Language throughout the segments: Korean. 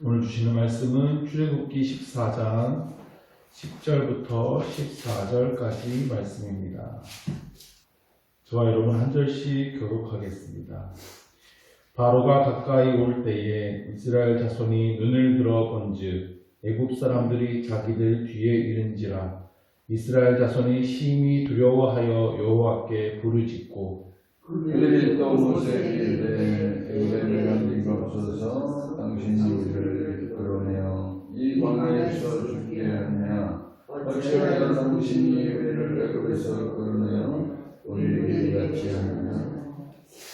오늘 주시는 말씀은 출애굽기 14장 10절부터 14절까지 말씀입니다. 저와 여러분 한 절씩 교독하겠습니다. 바로가 가까이 올 때에 이스라엘 자손이 눈을 들어 본즉 애굽 사람들이 자기들 뒤에 이른지라. 이스라엘 자손이 심히 두려워하여 여호와께 부르짖고 그들이 또 모세에게 이르되 애굽에 가지 없어서 당신이 우리를 이끌어내어 이 광야에서 죽게 하느냐. 어찌하여 당신이 우리를 애굽에서 끌어내어 우리에게 같이 하느냐.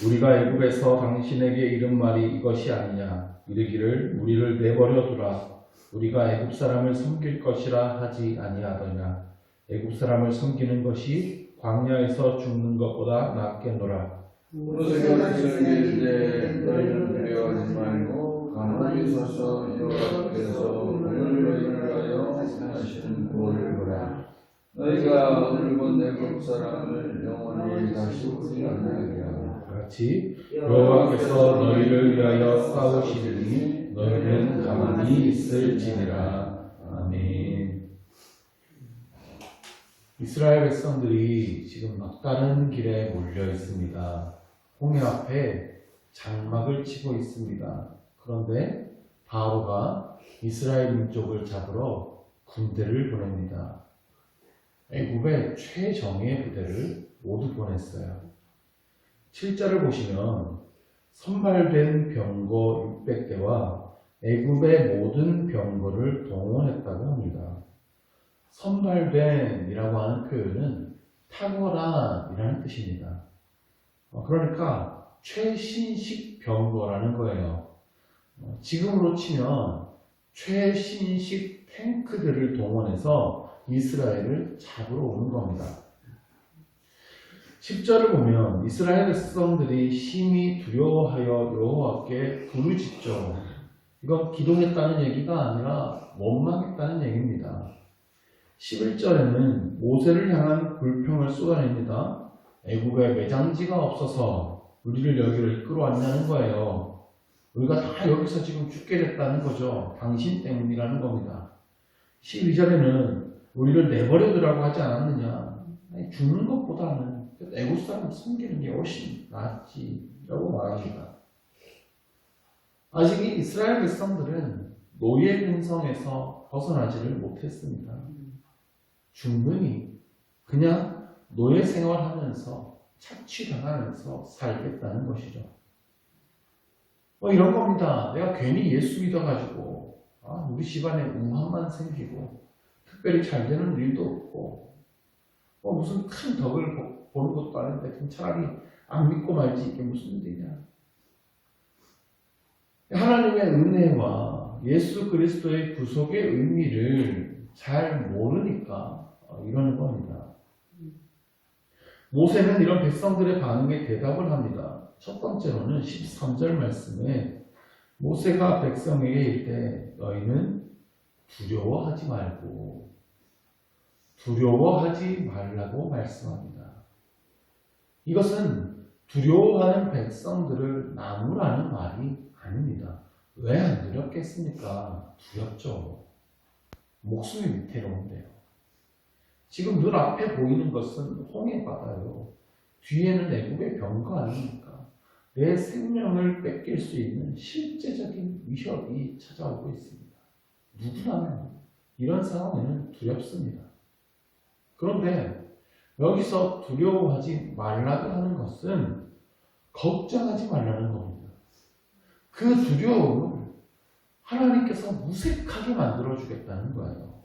우리가 애굽에서 당신에게 이른 말이 이것이 아니냐. 이르기를 우리를 내버려 두라. 우리가 애굽 사람을 섬길 것이라 하지 아니하더냐. 애굽 사람을 섬기는 것이 광야에서 죽는 것보다 낫겠노라. 모세가 그들에게 이르되 너희는 두려워하지 말고 가만히 서서 여호와께서 오늘 너희를 위하여 행하시는 구원을 보라. 너희가 오늘 본 애굽 사람을 영원히 다시 보지 아니하리라. 같이 여호와께서 너희를 위하여 싸우시리니 너희는 가만히 있을지니라. 아멘. 이스라엘 백성들이 지금 막다른 길에 몰려 있습니다. 홍해 앞에 장막을 치고 있습니다. 그런데 바로가 이스라엘 민족을 잡으러 군대를 보냅니다. 애굽의 최정예 부대를 모두 보냈어요. 7절을 보시면 선발된 병거 600대와 애굽의 모든 병거를 동원했다고 합니다. 선발된이라고 하는 표현은 탁월한이라는 뜻입니다. 그러니까 최신식 병거라는 거예요. 지금으로 치면 최신식 탱크들을 동원해서 이스라엘을 잡으러 오는 겁니다. 10절을 보면 이스라엘 백성들이 심히 두려워하여 여호와께 부르짖죠. 이건 기도했다는 얘기가 아니라 원망했다는 얘기입니다. 11절에는 모세를 향한 불평을 쏟아냅니다. 애굽에 매장지가 없어서 우리를 여기로 이끌어왔냐는 거예요. 우리가 다 여기서 지금 죽게 됐다는 거죠. 당신 때문이라는 겁니다. 12절에는 우리를 내버려두라고 하지 않았느냐. 아니, 죽는 것보다는 애굽 사람 섬기는 게 훨씬 낫지 라고 말합니다. 아직 이스라엘 백성들은 노예 근성에서 벗어나지를 못했습니다. 충분히 그냥 노예 생활하면서 착취당하면서 살겠다는 것이죠. 이런 겁니다. 내가 괜히 예수 믿어가지고 우리 집안에 우환만 생기고 특별히 잘 되는 일도 없고 무슨 큰 덕을 보는 것도 아닌데 그럼 차라리 안 믿고 말지 이게 무슨 일이냐. 하나님의 은혜와 예수 그리스도의 구속의 의미를 잘 모르니까 이러는 겁니다. 모세는 이런 백성들의 반응에 대답을 합니다. 첫 번째로는 13절 말씀에 모세가 백성에게 이르되 너희는 두려워하지 말라고 말씀합니다. 이것은 두려워하는 백성들을 나누라는 말이 아닙니다. 왜 안 두렵겠습니까? 두렵죠. 목숨이 위태로운데요. 지금 눈 앞에 보이는 것은 홍해바다요. 뒤에는 애굽의 병거 아닙니까? 내 생명을 뺏길 수 있는 실제적인 위협이 찾아오고 있습니다. 누구나 이런 상황에는 두렵습니다. 그런데 여기서 두려워하지 말라고 하는 것은 걱정하지 말라는 겁니다. 그 두려움을 하나님께서 무색하게 만들어주겠다는 거예요.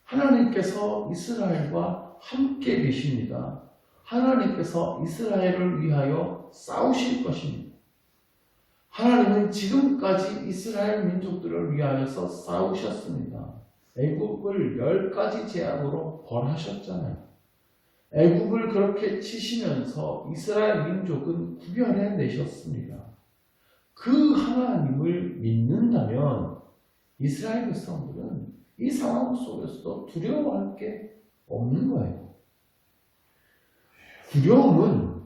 하나님께서 이스라엘과 함께 계십니다. 하나님께서 이스라엘을 위하여 싸우실 것입니다. 하나님은 지금까지 이스라엘 민족들을 위하여서 싸우셨습니다. 애굽을 10가지 재앙으로 벌하셨잖아요. 애굽을 그렇게 치시면서 이스라엘 민족은 구별해 내셨습니다. 그 하나님을 믿는다면 이스라엘 백성들은 이 상황 속에서도 두려워할 게 없는 거예요. 두려움은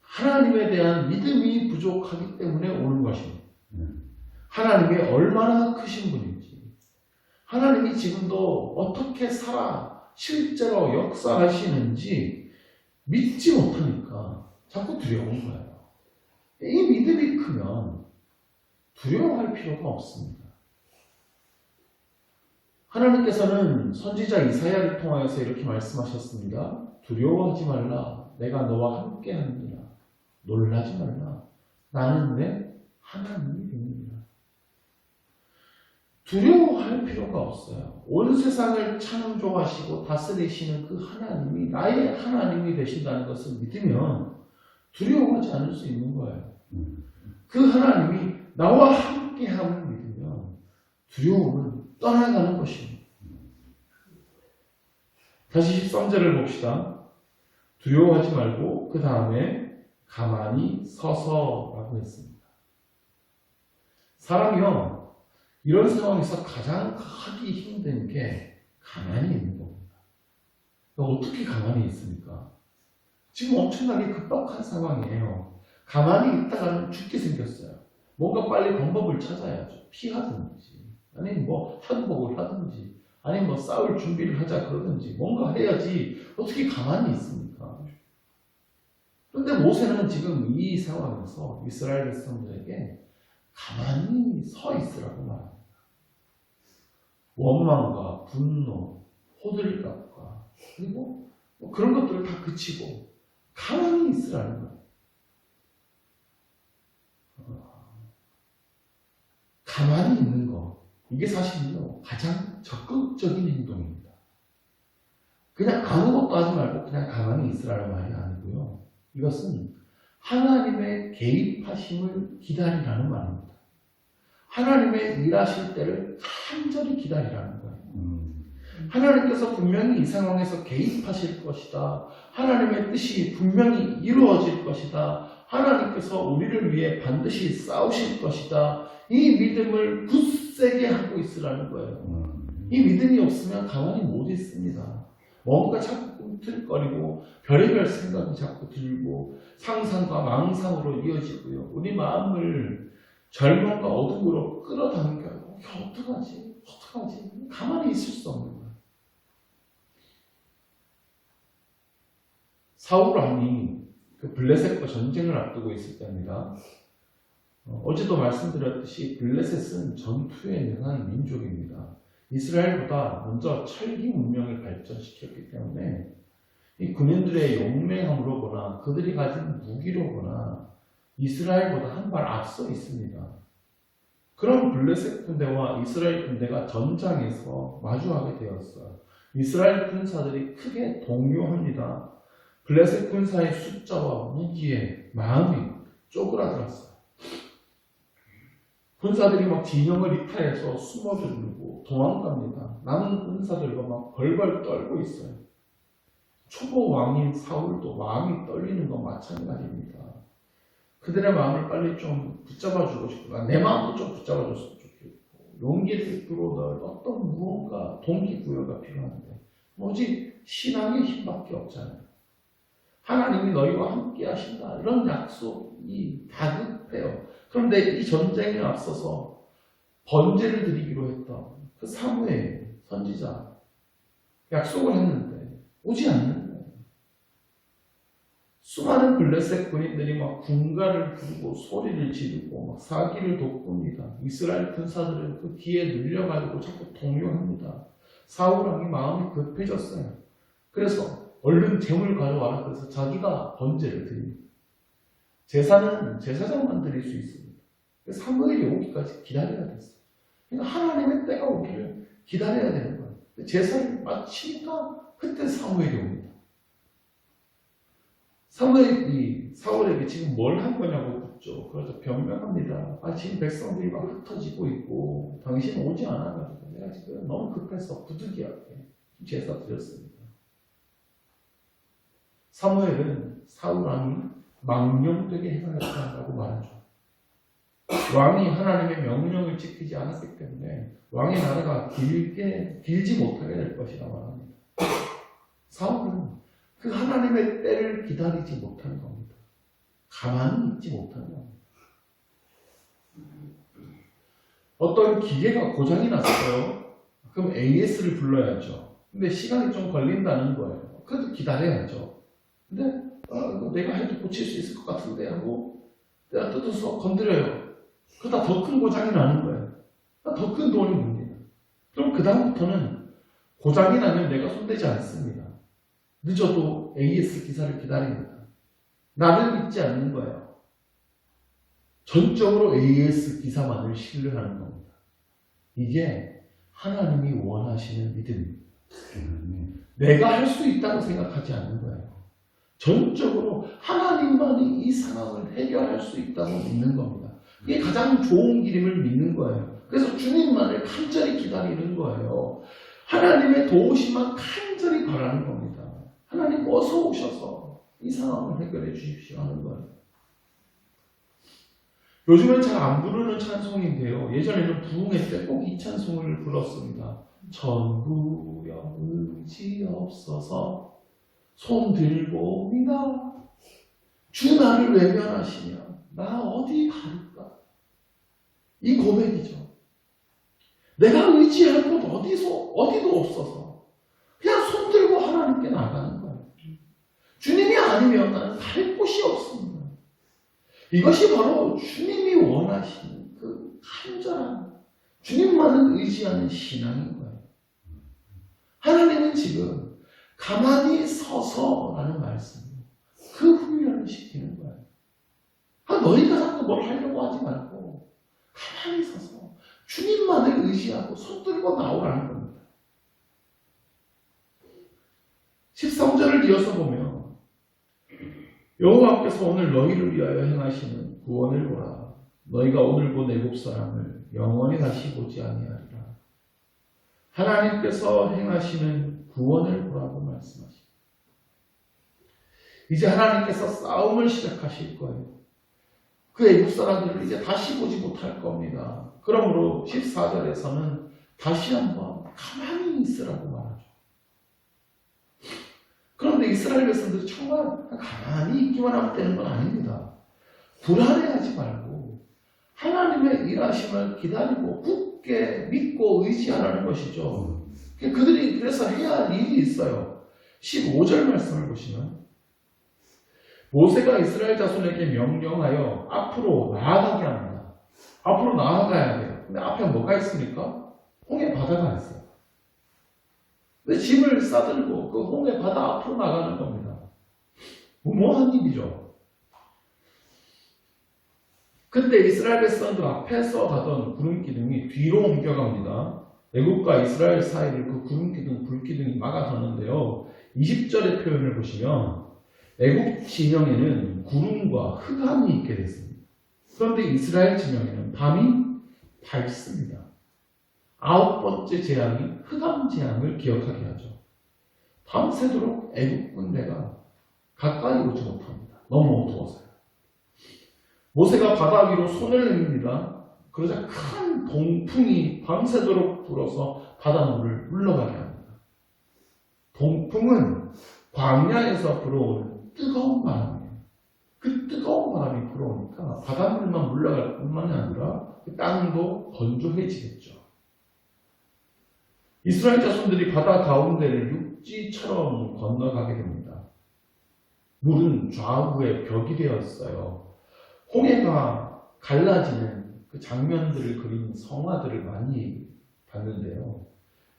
하나님에 대한 믿음이 부족하기 때문에 오는 것입니다. 하나님이 얼마나 크신 분인지, 하나님이 지금도 어떻게 살아 실제로 역사하시는지 믿지 못하니까 자꾸 두려운 거예요. 이 믿음이 크면 두려워할 필요가 없습니다. 하나님께서는 선지자 이사야를 통하여서 이렇게 말씀하셨습니다. 두려워하지 말라. 내가 너와 함께 하느니라. 놀라지 말라. 나는 내 하나님이 됩니다. 두려워할 필요가 없어요. 온 세상을 창조하시고 다스리시는 그 하나님이 나의 하나님이 되신다는 것을 믿으면 두려워하지 않을 수 있는 거예요. 그 하나님이 나와 함께함을 믿으면 두려움은 떠나가는 것입니다. 다시 13절을 봅시다. 두려워하지 말고 그 다음에 가만히 서서라고 했습니다. 사람이요, 이런 상황에서 가장 하기 힘든 게 가만히 있는 겁니다. 어떻게 가만히 있습니까? 지금 엄청나게 급박한 상황이에요. 가만히 있다가는 죽게 생겼어요. 뭔가 빨리 방법을 찾아야죠. 피하든지, 아니면 뭐 항복을 하든지, 아니면 뭐 싸울 준비를 하자 그러든지, 뭔가 해야지 어떻게 가만히 있습니까? 그런데 모세는 지금 이 상황에서 이스라엘 백성들에게 가만히 서 있으라고 말합니다. 원망과 분노, 호들갑과 그리고 뭐 그런 것들을 다 그치고 가만히 있으라는 거예요. 가만히 있는 거, 이게 사실은요 가장 적극적인 행동입니다. 그냥 아무것도 하지 말고 그냥 가만히 있으라는 말이 아니고요. 이것은 하나님의 개입하심을 기다리라는 말입니다. 하나님의 일하실 때를 간절히 기다리라는 거예요. 하나님께서 분명히 이 상황에서 개입하실 것이다. 하나님의 뜻이 분명히 이루어질 것이다. 하나님께서 우리를 위해 반드시 싸우실 것이다. 이 믿음을 굳세게 하고 있으라는 거예요. 이 믿음이 없으면 가만히 못 있습니다. 뭔가 자꾸 꿈틀거리고 별의별 생각이 자꾸 들고 상상과 망상으로 이어지고요. 우리 마음을 절망과 어둠으로 끌어당겨요. 어떡하지? 어떡하지? 가만히 있을 수 없는 거예요. 사울 왕이 그 블레셋과 전쟁을 앞두고 있을 때입니다. 어제도 말씀드렸듯이 블레셋은 전투에 능한 민족입니다. 이스라엘보다 먼저 철기 문명을 발전시켰기 때문에 이 군인들의 용맹함으로 보나 그들이 가진 무기로 보나 이스라엘보다 한 발 앞서 있습니다. 그런 블레셋 군대와 이스라엘 군대가 전장에서 마주하게 되었어요. 이스라엘 군사들이 크게 동요합니다. 블레셋 군사의 숫자와 무기에 마음이 쪼그라들었어요. 군사들이 막 진영을 이탈해서 숨어들고 도망갑니다. 남은 군사들과 막 벌벌 떨고 있어요. 초보 왕인 사울도 마음이 떨리는 건 마찬가지입니다. 그들의 마음을 빨리 좀 붙잡아주고 싶고, 내 마음도 좀 붙잡아줬으면 좋겠고, 용기를 불어넣을 어떤 무언가 동기부여가 필요한데 오직 신앙의 힘밖에 없잖아요. 하나님이 너희와 함께 하신다, 이런 약속이 다급해요. 그런데 이 전쟁에 앞서서 번제를 드리기로 했던 그 사무엘 선지자 약속을 했는데 오지 않는 거예요. 수많은 블레셋 군인들이 막 군가를 부르고 소리를 지르고 막 사기를 돋굽니다. 이스라엘 군사들은 그 뒤에 눌려가지고 자꾸 동요합니다. 사울 왕이 마음이 급해졌어요. 그래서 얼른 재물 가져와라. 그래서 자기가 번제를 드립니다. 제사는 제사장만 드릴 수 있습니다. 사무엘이 오기까지 기다려야 됐어요. 그러니까 하나님의 때가 오기를 기다려야 되는 거예요. 제사를 마치니까 그때 사무엘이 옵니다. 사무엘이 사울에게 지금 뭘 한 거냐고 묻죠. 그래서 변명합니다. 지금 백성들이 막 흩어지고 있고 당신 오지 않아가지고 내가 지금 너무 급해서 부득이하게 제사 드렸습니다. 사무엘은 사울 왕이 망령되게 행하였다고 말하죠. 왕이 하나님의 명령을 지키지 않았기 때문에 왕의 나라가 길지 못하게 될 것이라 말합니다. 사울은 그 하나님의 때를 기다리지 못하는 겁니다. 가만히 있지 못하는 겁니다. 어떤 기계가 고장이 났어요. 그럼 AS를 불러야죠. 근데 시간이 좀 걸린다는 거예요. 그래도 기다려야죠. 근데 이거 내가 해도 고칠 수 있을 것 같은데 하고 내가 뜯어서 건드려요. 그러다 더 큰 고장이 나는 거예요. 더 큰 돈이 듭니다. 그럼 그 다음부터는 고장이 나면 내가 손대지 않습니다. 늦어도 AS 기사를 기다립니다. 나를 믿지 않는 거예요. 전적으로 AS 기사만을 신뢰하는 겁니다. 이게 하나님이 원하시는 믿음입니다. 내가 할 수 있다고 생각하지 않는 거예요. 전적으로 하나님만이 이 상황을 해결할 수 있다고 믿는 겁니다. 이게 가장 좋은 길임을 믿는 거예요. 그래서 주님만을 간절히 기다리는 거예요. 하나님의 도우심만 간절히 바라는 겁니다. 하나님 어서 오셔서 이 상황을 해결해 주십시오 하는 거예요. 요즘은 잘 안 부르는 찬송인데요. 예전에는 부흥회 때 꼭 이 찬송을 불렀습니다. 전부여 의지 없어서 손 들고 옵니다. 주 나를 외면하시며 나 어디 가릴까? 이 고백이죠. 내가 의지할 곳 어디도 없어서 그냥 손 들고 하나님께 나가는 거예요. 주님이 아니면 나는 갈 곳이 없습니다. 이것이 바로 주님이 원하시는 그 간절한 주님만을 의지하는 신앙인 거예요. 하나님은 지금 가만히 서서라는 말씀으로 그 훈련을 시키는 거예요. 너희가 자꾸 뭘 하려고 하지 말고 가만히 서서 주님만을 의지하고 손 들고 나오라는 겁니다. 13절을 이어서 보면 여호와께서 오늘 너희를 위하여 행하시는 구원을 보라. 너희가 오늘 본 애굽 사람을 영원히 다시 보지 아니하리라. 하나님께서 행하시는 구원을 보라고 말씀하십니다. 이제 하나님께서 싸움을 시작하실 거예요. 그 애굽 사람들을 이제 다시 보지 못할 겁니다. 그러므로 14절에서는 다시 한번 가만히 있으라고 말하죠. 그런데 이스라엘 백성들이 정말 가만히 있기만 하면 되는 건 아닙니다. 불안해하지 말고 하나님의 일하심을 기다리고 굳게 믿고 의지하라는 것이죠. 그들이 그래서 해야 할 일이 있어요. 15절 말씀을 보시면 모세가 이스라엘 자손에게 명령하여 앞으로 나아가게 합니다. 앞으로 나아가야 돼요. 근데 앞에 뭐가 있습니까? 홍해 바다가 있어요. 근데 짐을 싸들고 그 홍해 바다 앞으로 나가는 겁니다. 무모한 일이죠. 그때 이스라엘 백성들 앞에서 가던 구름 기둥이 뒤로 옮겨갑니다. 애굽과 이스라엘 사이를 그 구름 기둥, 불 기둥이 막아섰는데요. 20절의 표현을 보시면 애굽 진영에는 구름과 흑암이 있게 됐습니다. 그런데 이스라엘 진영에는 밤이 밝습니다. 9번째 재앙이 흑암 재앙을 기억하게 하죠. 밤새도록 애굽 군대가 가까이 오지 못합니다. 너무 어두워서요. 모세가 바다 위로 손을 내밉니다. 그러자 큰 동풍이 밤새도록 불어서 바닷물을 물러가게 합니다. 동풍은 광야에서 불어오는 뜨거운 바람이에요. 그 뜨거운 바람이 불어오니까 바닷물만 물러갈 뿐만이 아니라 그 땅도 건조해지겠죠. 이스라엘 자손들이 바다 가운데를 육지처럼 건너가게 됩니다. 물은 좌우에 벽이 되었어요. 홍해가 갈라지는 그 장면들을 그린 성화들을 많이 봤는데요.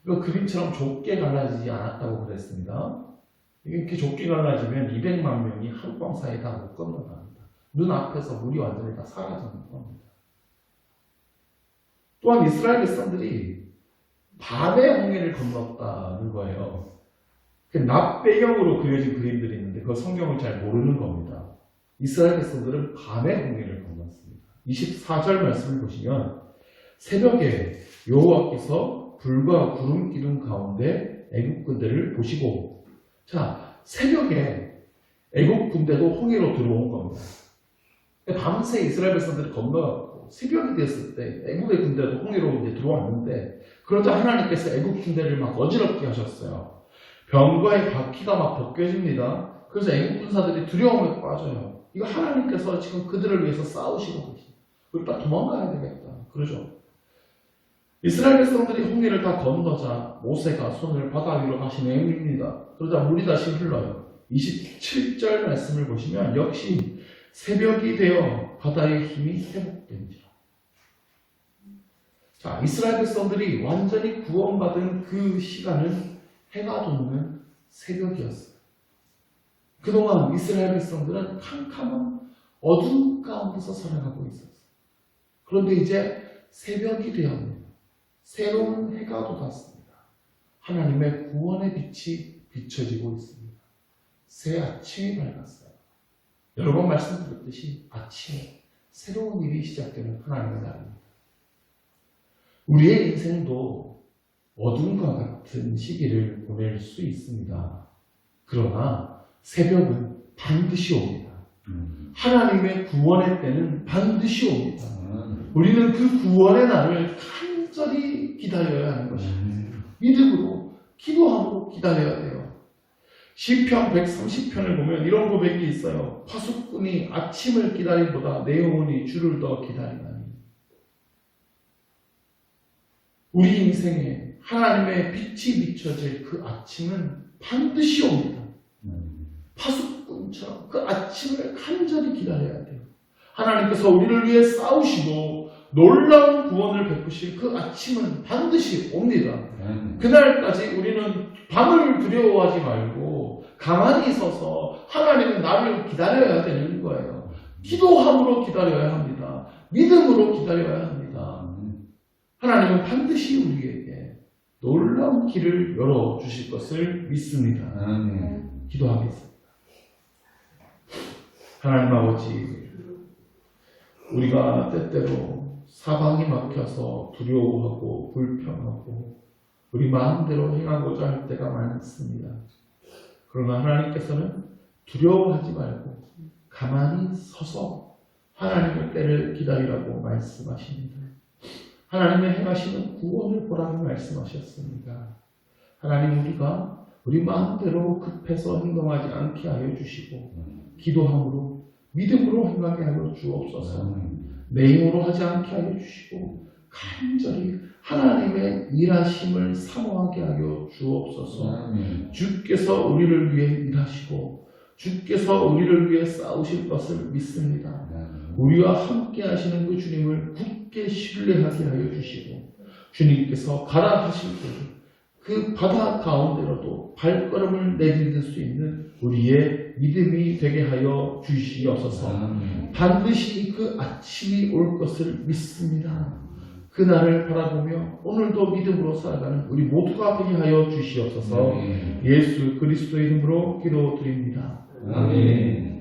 이거 그림처럼 좁게 갈라지지 않았다고 그랬습니다. 이렇게 좁게 갈라지면 200만 명이 하룻밤 사이에 다 못 건너갑니다. 눈앞에서 물이 완전히 다 사라지는 겁니다. 또한 이스라엘 백성들이 밤에 홍해를 건넜다는 거예요. 낮 배경으로 그려진 그림들이 있는데 그 성경을 잘 모르는 겁니다. 이스라엘 백성들은 밤에 홍해를 건넜습니다. 24절 말씀을 보시면 새벽에 여호와께서 불과 구름 기둥 가운데 애굽 군대를 보시고 자 새벽에 애굽 군대도 홍해로 들어온 겁니다. 밤새 이스라엘 백성들이 건너갔고 새벽이 됐을 때 애굽의 군대도 홍해로 이제 들어왔는데 그러자 하나님께서 애굽 군대를 막 어지럽게 하셨어요. 병거의 바퀴가 막 벗겨집니다. 그래서 애굽 군사들이 두려움에 빠져요. 이거 하나님께서 지금 그들을 위해서 싸우시고 계십니다. 우리 딱 도망가야 되겠다. 그러죠. 이스라엘 백성들이 홍해를 다 건너자 모세가 손을 바다 위로 다시 내밉니다. 그러자 물이 다시 흘러요. 27절 말씀을 보시면 역시 새벽이 되어 바다의 힘이 회복됩니다. 자, 이스라엘 백성들이 완전히 구원받은 그 시간은 해가 돋는 새벽이었어요. 그동안 이스라엘 백성들은 캄캄한 어둠 가운데서 살아가고 있었어요. 그런데 이제 새벽이 되었네요. 새로운 해가 돋았습니다. 하나님의 구원의 빛이 비춰지고 있습니다. 새 아침이 밝았어요. 여러 번 말씀드렸듯이 아침에 새로운 일이 시작되는 하나님의 날입니다. 우리의 인생도 어둠과 같은 시기를 보낼 수 있습니다. 그러나 새벽은 반드시 옵니다. 하나님의 구원의 때는 반드시 옵니다. 우리는 그 구원의 날을 간절히 기다려야 하는 것입니다. 믿음으로, 기도함으로 기다려야 돼요. 시편 130편을 보면 이런 고백이 있어요. 파수꾼이 아침을 기다림보다 내 영혼이 주를 더 기다리나니. 우리 인생에 하나님의 빛이 비춰질 그 아침은 반드시 옵니다. 파수꾼처럼 그 아침을 간절히 기다려야 돼요. 하나님께서 우리를 위해 싸우시고 놀라운 구원을 베푸실 그 아침은 반드시 옵니다. 그날까지 우리는 밤을 두려워하지 말고 가만히 서서 하나님의 나를 기다려야 되는 거예요. 기도함으로 기다려야 합니다. 믿음으로 기다려야 합니다. 하나님은 반드시 우리에게 놀라운 길을 열어주실 것을 믿습니다. 기도하겠습니다. 하나님 아버지, 우리가 때때로 사방이 막혀서 두려워하고 불평하고 우리 마음대로 행하고자 할 때가 많습니다. 그러나 하나님께서는 두려워하지 말고 가만히 서서 하나님의 때를 기다리라고 말씀하십니다. 하나님의 행하시는 구원을 보라고 말씀하셨습니다. 하나님, 우리가 우리 마음대로 급해서 행동하지 않게 하여 주시고 기도함으로 믿음으로 행하게 하여 주옵소서. 내 힘으로 하지 않게 하여 주시고 간절히 하나님의 일하심을 사모하게 하여 주옵소서. 주께서 우리를 위해 일하시고 주께서 우리를 위해 싸우실 것을 믿습니다. 우리와 함께 하시는 그 주님을 굳게 신뢰하게 하여 주시고 주님께서 가라 하실 때 그 바다 가운데로도 발걸음을 내딛을 수 있는 우리의 믿음이 되게 하여 주시옵소서. 반드시 그 아침이 올 것을 믿습니다. 그날을 바라보며 오늘도 믿음으로 살아가는 우리 모두가 되게 하여 주시옵소서. 예수 그리스도의 이름으로 기도드립니다. 아멘.